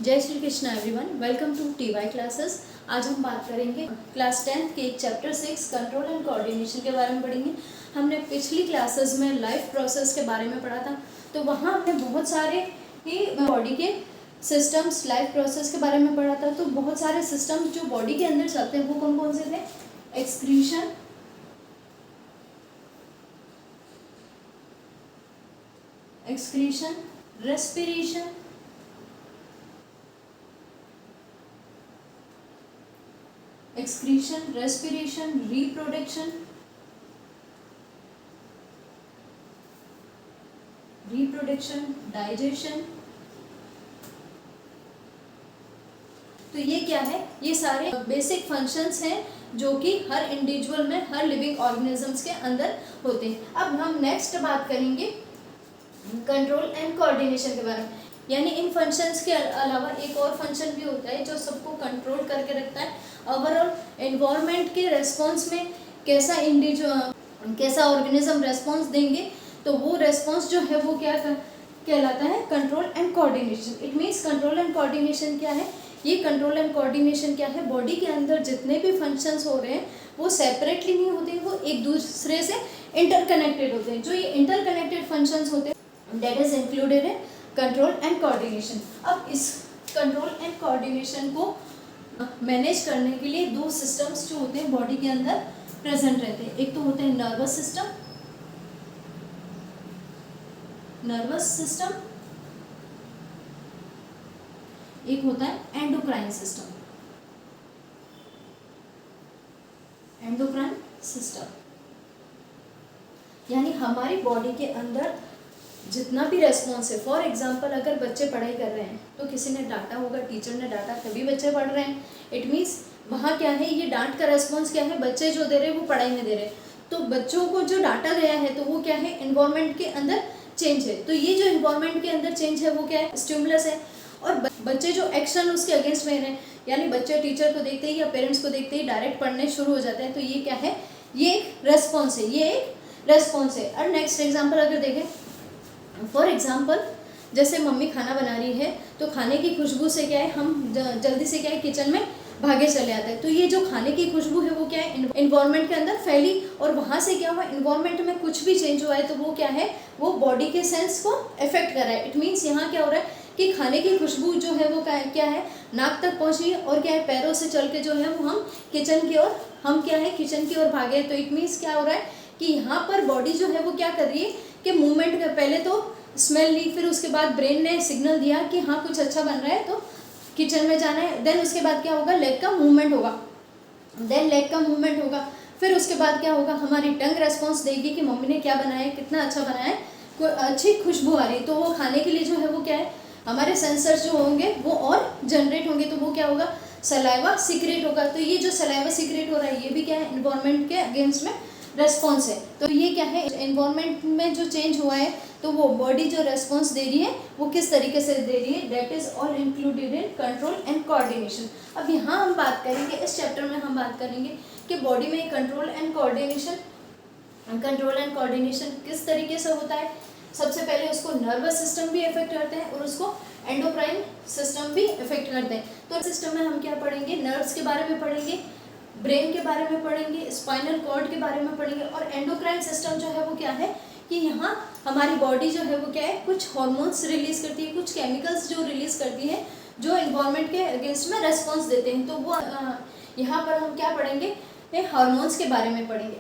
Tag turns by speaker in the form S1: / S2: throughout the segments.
S1: जय Shri Krishna everyone, welcome to TY classes. आज हम बात करेंगे क्लास 10th के चैप्टर 6 कंट्रोल एंड कोऑर्डिनेशन के बारे में पढ़ेंगे। हमने पिछली क्लासेस में लाइफ प्रोसेस के बारे में पढ़ा था, तो वहाँ हमने बहुत सारे ही बॉडी के सिस्टम्स लाइफ प्रोसेस के बारे में पढ़ा था। तो बहुत सारे सिस्टम्स जो बॉडी के अंदर चलते हैं वो कौन कौन से थे? Excretion, respiration, reproduction, digestion. तो ये क्या है? ये सारे बेसिक फंक्शंस हैं जो कि हर इंडिविजुअल में, हर लिविंग ऑर्गेनिजम्स के अंदर होते हैं। अब हम नेक्स्ट बात करेंगे कंट्रोल एंड कोऑर्डिनेशन के बारे में। यानी इन फंक्शंस के अलावा एक और फंक्शन भी होता है जो सबको कंट्रोल करके रखता है। ओवरऑल एनवायरनमेंट के रेस्पॉन्स में कैसा ऑर्गेनिज्म रेस्पॉन्स देंगे, तो वो रेस्पॉन्स जो है वो क्या कहलाता है? Control and coordination. It means control and coordination क्या है? ये कंट्रोल एंड कोऑर्डिनेशन क्या है? बॉडी के अंदर जितने भी फंक्शंस हो रहे हैं वो सेपरेटली नहीं होते, वो एक दूसरे से इंटरकनेक्टेड होते हैं। जो ये इंटरकनेक्टेड फंक्शंस होते हैं that is included in control and coordination. अब इस कंट्रोल एंड कोऑर्डिनेशन को मैनेज करने के लिए दो सिस्टम्स जो होते हैं बॉडी के अंदर प्रेजेंट रहते हैं। एक तो होते हैं नर्वस सिस्टम, एक होता है एंडोक्राइन सिस्टम। यानी हमारी बॉडी के अंदर जितना भी रेस्पॉन्स है, फॉर एग्जांपल अगर बच्चे पढ़ाई कर रहे हैं तो किसी ने डांटा होगा, टीचर ने डांटा, तभी बच्चे पढ़ रहे हैं। इट मीन्स वहाँ क्या है? ये डांट का रेस्पॉन्स क्या है? बच्चे जो दे रहे हैं वो पढ़ाई में दे रहे हैं। तो बच्चों को जो डांटा गया है तो वो क्या है? एनवायरनमेंट के अंदर चेंज है। तो ये जो एनवायरनमेंट के अंदर चेंज है वो क्या है? स्टिमुलस है। और बच्चे जो एक्शन उसके अगेंस्ट में रहे, यानी बच्चे टीचर को देखते ही या पेरेंट्स को देखते ही डायरेक्ट पढ़ने शुरू हो जाते हैं। तो ये क्या है? ये एक रेस्पॉन्स है, और नेक्स्ट एग्जाम्पल अगर देखें, फॉर एग्जाम्पल जैसे मम्मी खाना बना रही है तो खाने की खुशबू से क्या है? हम जल्दी से क्या है? किचन में भागे चले आते हैं। तो ये जो खाने की खुशबू है वो क्या है? इन्वायरमेंट के अंदर फैली, और वहाँ से क्या हुआ? इन्वायरमेंट में कुछ भी चेंज हुआ है तो वो क्या है? वो बॉडी के सेंस को अफेक्ट कर रहा है। इट मीन्स यहाँ क्या हो रहा है कि खाने की खुशबू जो है वो क्या है? नाक तक पहुँची है, और क्या है? पैरों से चल के जो है वो हम किचन की ओर भागे। तो इट मीन्स क्या हो रहा है कि यहाँ पर बॉडी जो है वो क्या कर रही है कि मूवमेंट का, पहले तो स्मेल ली, फिर उसके बाद ब्रेन ने सिग्नल दिया कि हाँ कुछ अच्छा बन रहा है तो किचन में जाना है। देन उसके बाद क्या होगा? लेग का मूवमेंट होगा। फिर उसके बाद क्या होगा? हमारी टंग रेस्पॉन्स देगी कि मम्मी ने क्या बनाया है, कितना अच्छा बनाया है, कोई अच्छी खुशबू आ रही है। तो वो खाने के लिए जो है वो क्या है? हमारे सेंसर्स जो होंगे वो और जनरेट होंगे। तो वो क्या होगा? सलाइवा सिक्रेट होगा। तो ये जो सलाइवा सिक्रेट हो रहा है ये भी क्या है? एनवायरनमेंट के अगेंस्ट में रेस्पॉन्स है। तो ये क्या है? एनवायरनमेंट में जो चेंज हुआ है तो वो बॉडी जो रेस्पॉन्स दे रही है वो किस तरीके से दे रही है, that is all included in control and coordination. अब यहाँ हम बात करेंगे, इस चैप्टर में हम बात करेंगे कि बॉडी में कंट्रोल एंड कोऑर्डिनेशन किस तरीके से होता है। सबसे पहले उसको नर्वस सिस्टम भी इफेक्ट करते हैं और उसको एंडोक्राइन सिस्टम भी इफेक्ट करते हैं। तो सिस्टम में हम क्या पढ़ेंगे? नर्व्स के बारे में पढ़ेंगे, ब्रेन के बारे में पढ़ेंगे, स्पाइनल कॉर्ड के बारे में पढ़ेंगे। और एंडोक्राइन सिस्टम जो है वो क्या है कि यहाँ हमारी बॉडी जो है वो क्या है? कुछ हार्मोन्स रिलीज करती है, कुछ केमिकल्स जो रिलीज करती है जो एनवायरनमेंट के अगेंस्ट में रेस्पॉन्स देते हैं। तो वो यहाँ पर हम क्या पढ़ेंगे? हार्मोन्स के बारे में पढ़ेंगे।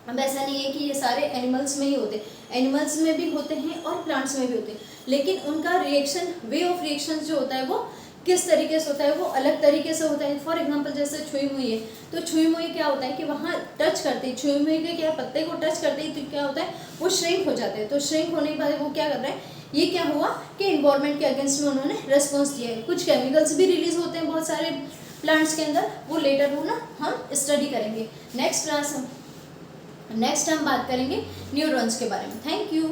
S1: अब ऐसा नहीं है कि ये सारे एनिमल्स में ही होते, एनिमल्स में भी होते हैं और प्लांट्स में भी होते हैं, लेकिन उनका रिएक्शन, वे ऑफ रिएक्शन जो होता है वो किस तरीके से होता है? वो अलग तरीके से होता है। फॉर एग्जांपल जैसे छुई मुई है, तो छुई मुई क्या होता है कि वहाँ टच करते ही, छुई मुई के क्या पत्ते को टच करते ही तो क्या होता है? वो श्रिंक हो जाते हैं। तो श्रिंक होने के बाद वो क्या कर रहा है? ये क्या हुआ कि एनवायरनमेंट के अगेंस्ट में उन्होंने रेस्पॉन्स दिया है। कुछ केमिकल्स भी रिलीज होते हैं बहुत सारे प्लांट्स के अंदर, वो लेटर हम स्टडी करेंगे। नेक्स्ट हम बात करेंगे न्यूरॉन्स के बारे में। Thank you.